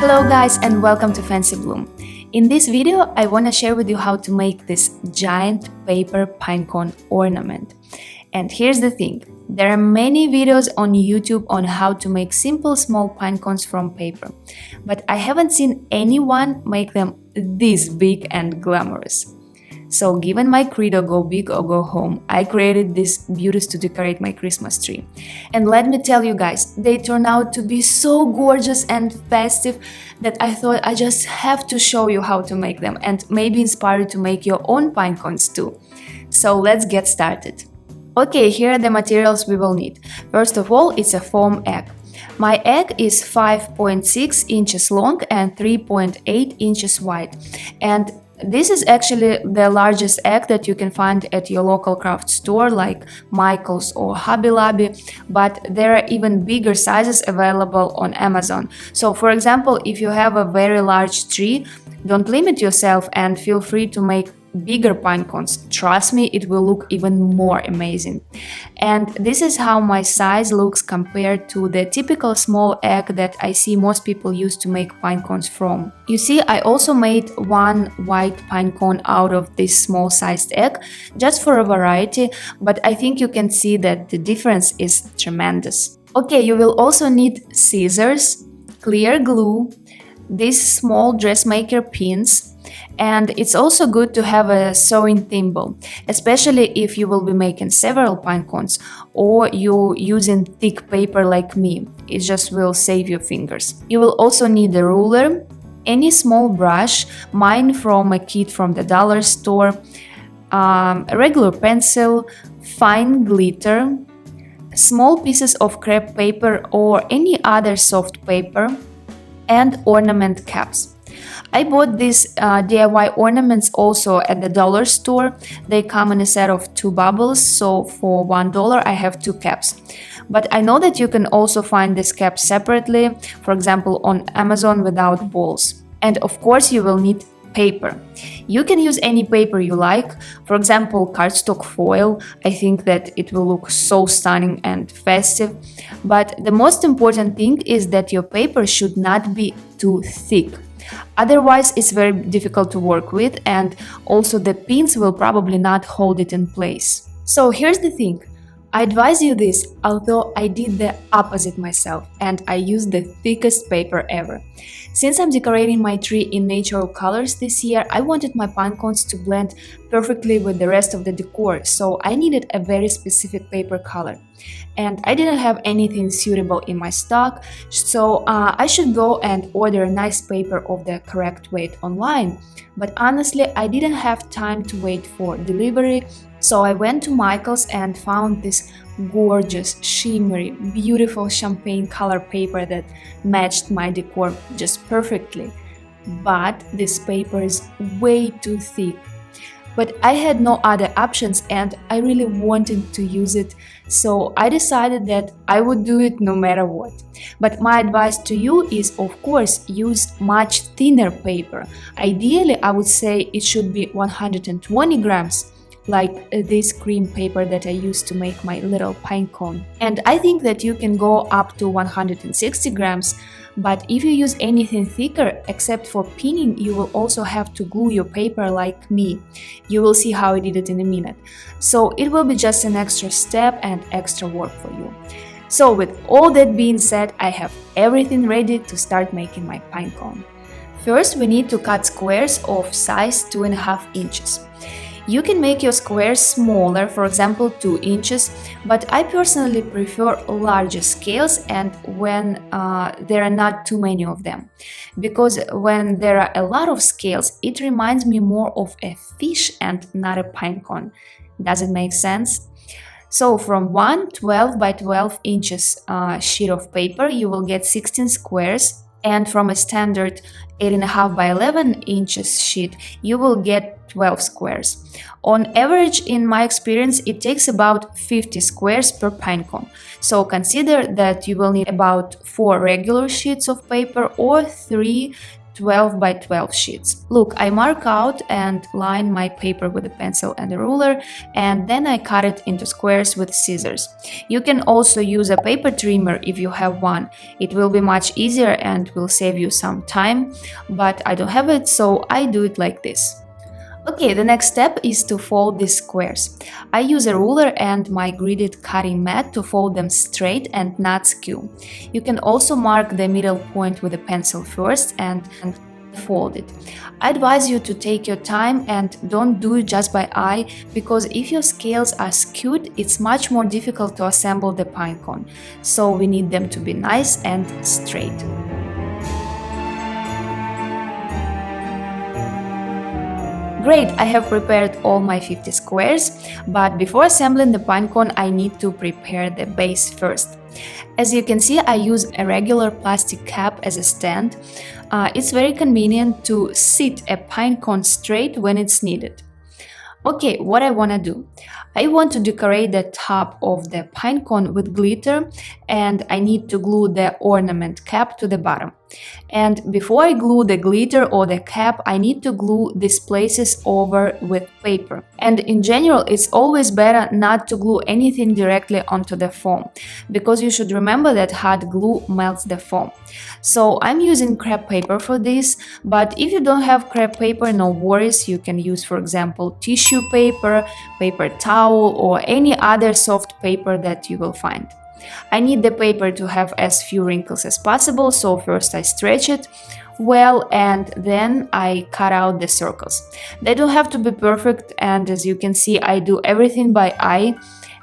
Hello guys and welcome to Fancy Bloom. In this video I want to share with you how to make this giant paper pinecone ornament. And here's the thing, there are many videos on YouTube on how to make simple small pinecones from paper, but I haven't seen anyone make them this big and glamorous. So given my credo go big or go home, I created these beauties to decorate my Christmas tree. And let me tell you guys, they turn out to be so gorgeous and festive that I thought I just have to show you how to make them and maybe inspire you to make your own pinecones too. So let's get started. Okay, here are the materials we will need. First of all, it's a foam egg. My egg is 5.6 inches long and 3.8 inches wide. And this is actually the largest egg that you can find at your local craft store like Michael's or Hobby Lobby, but there are even bigger sizes available on Amazon. So for example, if you have a very large tree, don't limit yourself and feel free to make bigger pinecones. Trust me, it will look even more amazing. And this is how my size looks compared to the typical small egg that I see most people use to make pinecones from. You see, I also made one white pinecone out of this small sized egg just for a variety, but I think you can see that the difference is tremendous. Okay, you will also need scissors, clear glue, these small dressmaker pins, and it's also good to have a sewing thimble, especially if you will be making several pinecones or you're using thick paper like me. It just will save your fingers. You will also need a ruler, any small brush, mine from a kit from the dollar store, a regular pencil, fine glitter, small pieces of crepe paper or any other soft paper, and ornament caps. I bought these DIY ornaments also at the dollar store. They come in a set of 2 bubbles, so for $1 I have 2 caps. But I know that you can also find these caps separately, for example on Amazon without balls. And of course you will need paper. You can use any paper you like, for example cardstock foil. I think that it will look so stunning and festive. But the most important thing is that your paper should not be too thick. Otherwise, it's very difficult to work with, and also the pins will probably not hold it in place. So here's the thing. I advise you this, although I did the opposite myself and I used the thickest paper ever. Since I'm decorating my tree in natural colors this year, I wanted my pinecones to blend perfectly with the rest of the decor, so I needed a very specific paper color. And I didn't have anything suitable in my stock, so I should go and order a nice paper of the correct weight online. But honestly, I didn't have time to wait for delivery, so I went to Michael's and found this gorgeous, shimmery, beautiful champagne color paper that matched my decor just perfectly. But this paper is way too thick. But I had no other options and I really wanted to use it, so I decided that I would do it no matter what. But my advice to you is, of course, use much thinner paper. Ideally, I would say it should be 120 grams, like this cream paper that I used to make my little pinecone. And I think that you can go up to 160 grams, but if you use anything thicker, except for pinning, you will also have to glue your paper like me. You will see how I did it in a minute. So it will be just an extra step and extra work for you. So with all that being said, I have everything ready to start making my pinecone. First, we need to cut squares of size 2.5 inches. You can make your squares smaller, for example 2 inches, but I personally prefer larger scales and when there are not too many of them. Because when there are a lot of scales, it reminds me more of a fish and not a pinecone. Does it make sense? So from one 12 by 12 inches sheet of paper, you will get 16 squares. And from a standard 8.5 by 11 inches sheet, you will get 12 squares. On average, in my experience, it takes about 50 squares per pinecone. So consider that you will need about 4 regular sheets of paper or 3 12 by 12 sheets. Look, I mark out and line my paper with a pencil and a ruler, and then I cut it into squares with scissors. You can also use a paper trimmer if you have one. It will be much easier and will save you some time, but I don't have it, so I do it like this. Okay, the next step is to fold these squares. I use a ruler and my gridded cutting mat to fold them straight and not skew. You can also mark the middle point with a pencil first and fold it. I advise you to take your time and don't do it just by eye, because if your scales are skewed, it's much more difficult to assemble the pinecone. So we need them to be nice and straight. Great, I have prepared all my 50 squares, but before assembling the pinecone, I need to prepare the base first. As you can see, I use a regular plastic cap as a stand. It's very convenient to sit a pinecone straight when it's needed. Okay, what I want to do? I want to decorate the top of the pinecone with glitter, and I need to glue the ornament cap to the bottom. And before I glue the glitter or the cap, I need to glue these places over with paper. And in general, it's always better not to glue anything directly onto the foam, because you should remember that hot glue melts the foam. So I'm using crepe paper for this, but if you don't have crepe paper, no worries. You can use, for example, tissue paper, paper towel, or any other soft paper that you will find. I need the paper to have as few wrinkles as possible, so first I stretch it well and then I cut out the circles. They don't have to be perfect, and as you can see, I do everything by eye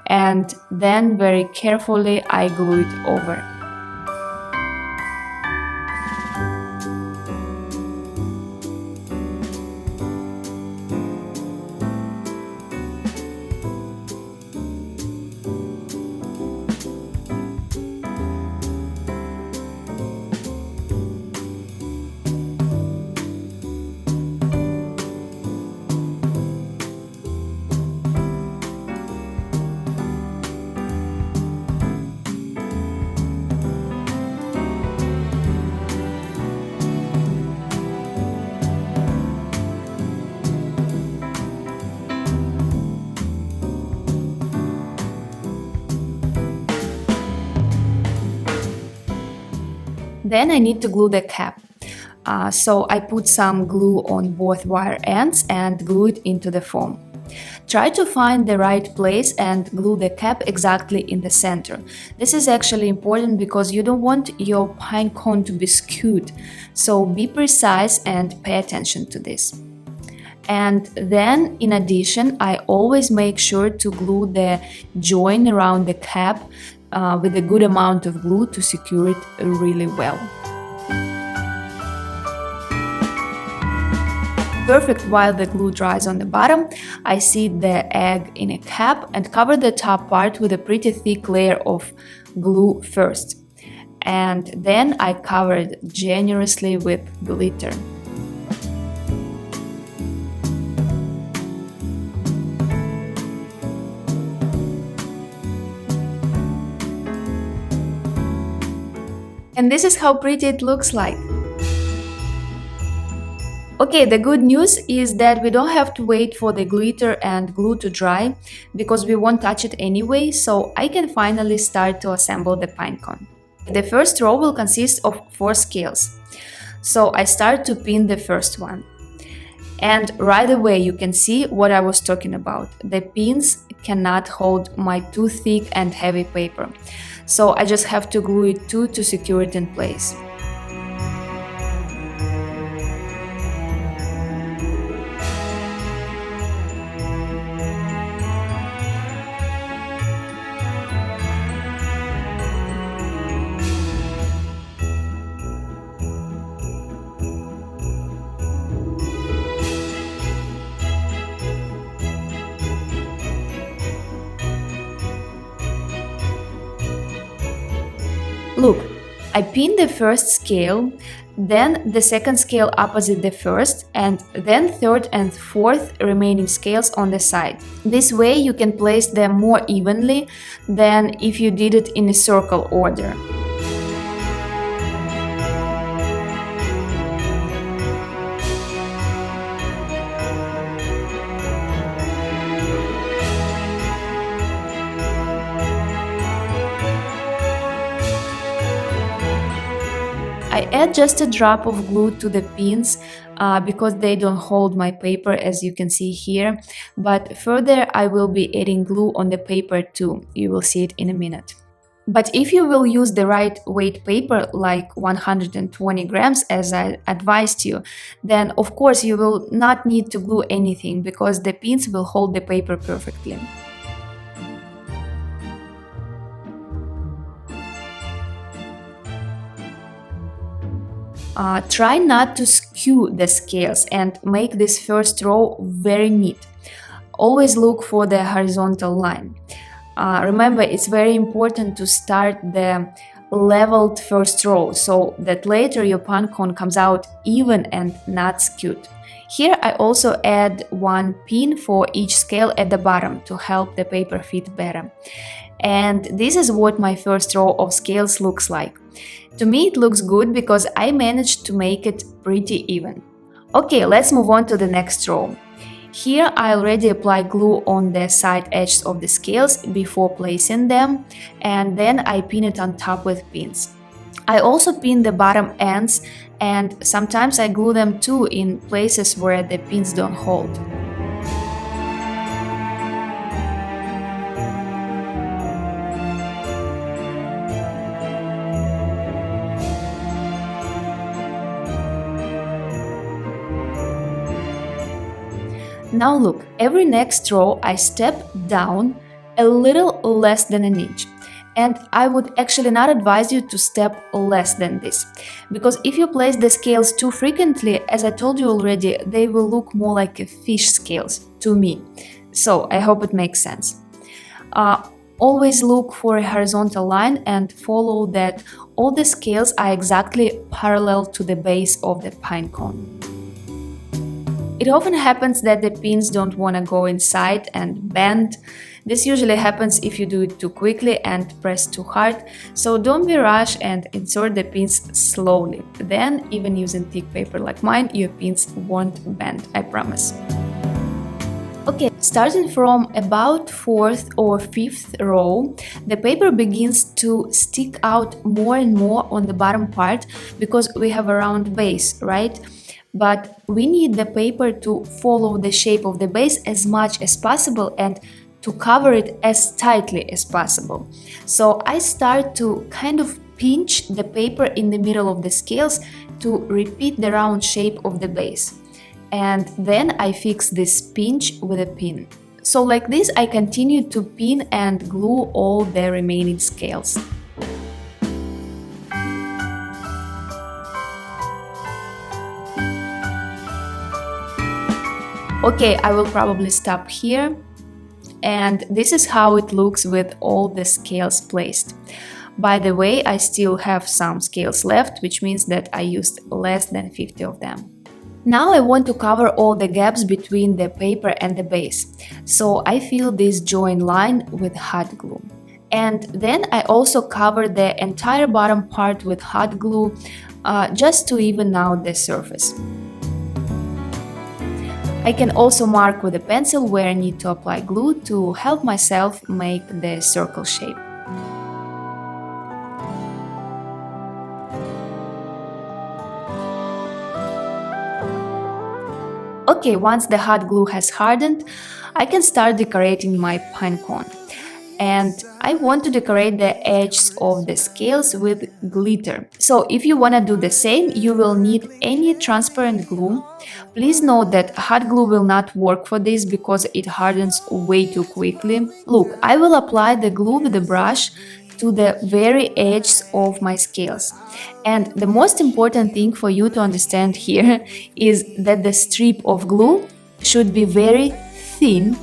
and then very carefully I glue it over. Then I need to glue the cap. So I put some glue on both wire ends and glue it into the foam. Try to find the right place and glue the cap exactly in the center. This is actually important because you don't want your pinecone to be skewed. So be precise and pay attention to this. And then, in addition, I always make sure to glue the join around the cap with a good amount of glue to secure it really well. Perfect. While the glue dries on the bottom, I seat the egg in a cap and cover the top part with a pretty thick layer of glue first. And then I cover it generously with glitter. And this is how pretty it looks like. Okay, the good news is that we don't have to wait for the glitter and glue to dry because we won't touch it anyway, so I can finally start to assemble the pinecone. The first row will consist of 4 scales. So I start to pin the first one. And right away you can see what I was talking about. The pins cannot hold my too thick and heavy paper. So I just have to glue it too to secure it in place. Look, I pinned the first scale, then the second scale opposite the first, and then third and fourth remaining scales on the side. This way you can place them more evenly than if you did it in a circle order. I add just a drop of glue to the pins because they don't hold my paper, as you can see here, but further I will be adding glue on the paper too. You will see it in a minute. But if you will use the right weight paper, like 120 grams as I advised you, then of course you will not need to glue anything because the pins will hold the paper perfectly. Try not to skew the scales and make this first row very neat. Always look for the horizontal line. Remember, it's very important to start the leveled first row so that later your pinecone comes out even and not skewed. Here I also add one pin for each scale at the bottom to help the paper fit better. And this is what my first row of scales looks like. To me it looks good because I managed to make it pretty even. Okay, let's move on to the next row. Here I already applied glue on the side edges of the scales before placing them, and then I pin it on top with pins. I also pin the bottom ends, and sometimes I glue them too in places where the pins don't hold. Now look, every next row I step down a little less than an inch. And I would actually not advise you to step less than this, because if you place the scales too frequently, as I told you already, they will look more like a fish scales to me. So I hope it makes sense. Always look for a horizontal line and follow that all the scales are exactly parallel to the base of the pinecone. It often happens that the pins don't want to go inside and bend. This usually happens if you do it too quickly and press too hard, so don't be rushed and insert the pins slowly. Then, even using thick paper like mine, your pins won't bend, I promise. Okay, starting from about 4th or 5th row, the paper begins to stick out more and more on the bottom part because we have a round base, right? But we need the paper to follow the shape of the base as much as possible and to cover it as tightly as possible. So I start to kind of pinch the paper in the middle of the scales to repeat the round shape of the base. And then I fix this pinch with a pin. So like this I continue to pin and glue all the remaining scales. Okay, I will probably stop here, and this is how it looks with all the scales placed. By the way, I still have some scales left, which means that I used less than 50 of them. Now I want to cover all the gaps between the paper and the base, so I fill this join line with hot glue. And then I also cover the entire bottom part with hot glue just to even out the surface. I can also mark with a pencil where I need to apply glue to help myself make the circle shape. Okay, once the hot glue has hardened, I can start decorating my pinecone. And I want to decorate the edges of the scales with glitter. So if you want to do the same, you will need any transparent glue. Please note that hot glue will not work for this because it hardens way too quickly. Look, I will apply the glue with the brush to the very edges of my scales. And the most important thing for you to understand here is that the strip of glue should be very thin,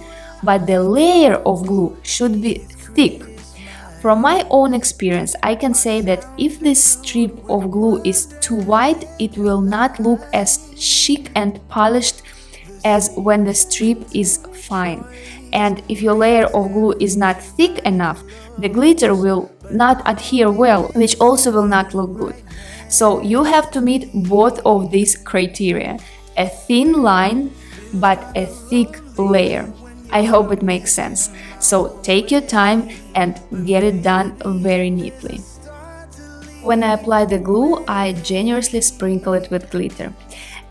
but the layer of glue should be thick. From my own experience, I can say that if this strip of glue is too white, it will not look as chic and polished as when the strip is fine. And if your layer of glue is not thick enough, the glitter will not adhere well, which also will not look good. So you have to meet both of these criteria: a thin line, but a thick layer. I hope it makes sense. So take your time and get it done very neatly. When I apply the glue, I generously sprinkle it with glitter.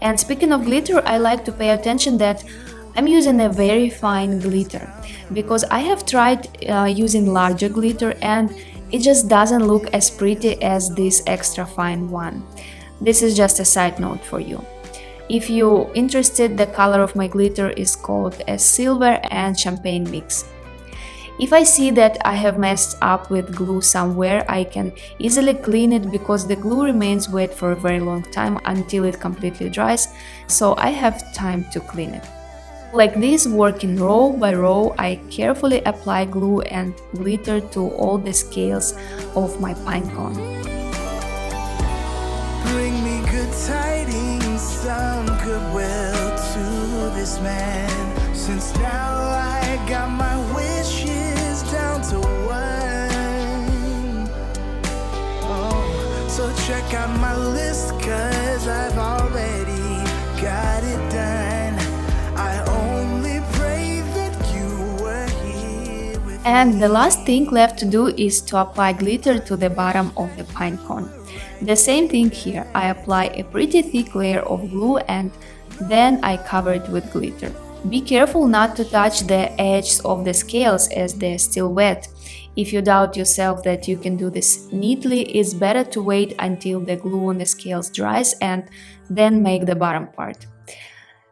And speaking of glitter, I like to pay attention that I'm using a very fine glitter, because I have tried using larger glitter and it just doesn't look as pretty as this extra fine one. This is just a side note for you. If you're interested, the color of my glitter is called a silver and champagne mix. If I see that I have messed up with glue somewhere, I can easily clean it because the glue remains wet for a very long time until it completely dries, so I have time to clean it. Like this, working row by row, I carefully apply glue and glitter to all the scales of my pinecone. Bring me good tidings, some goodwill to this man, since now I got my wishes down to one. Oh, so check out my list, 'cause I've already got it done. And the last thing left to do is to apply glitter to the bottom of the pinecone. The same thing here, I apply a pretty thick layer of glue and then I cover it with glitter. Be careful not to touch the edges of the scales as they're still wet. If you doubt yourself that you can do this neatly, it's better to wait until the glue on the scales dries and then make the bottom part.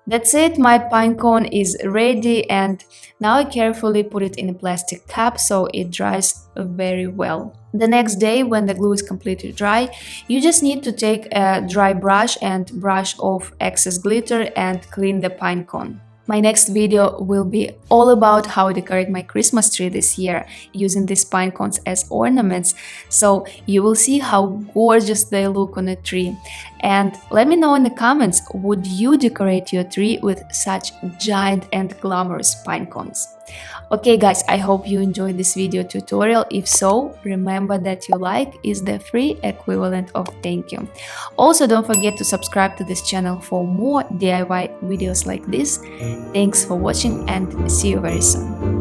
That's it, my pinecone is ready, and now I carefully put it in a plastic cup so it dries very well. The next day, when the glue is completely dry, you just need to take a dry brush and brush off excess glitter and clean the pinecone. My next video will be all about how I decorate my Christmas tree this year using these pinecones as ornaments, so you will see how gorgeous they look on a tree. And let me know in the comments, would you decorate your tree with such giant and glamorous pinecones? Okay guys, I hope you enjoyed this video tutorial. If so, remember that your like is the free equivalent of thank you. Also, don't forget to subscribe to this channel for more DIY videos like this. Thanks for watching and see you very soon.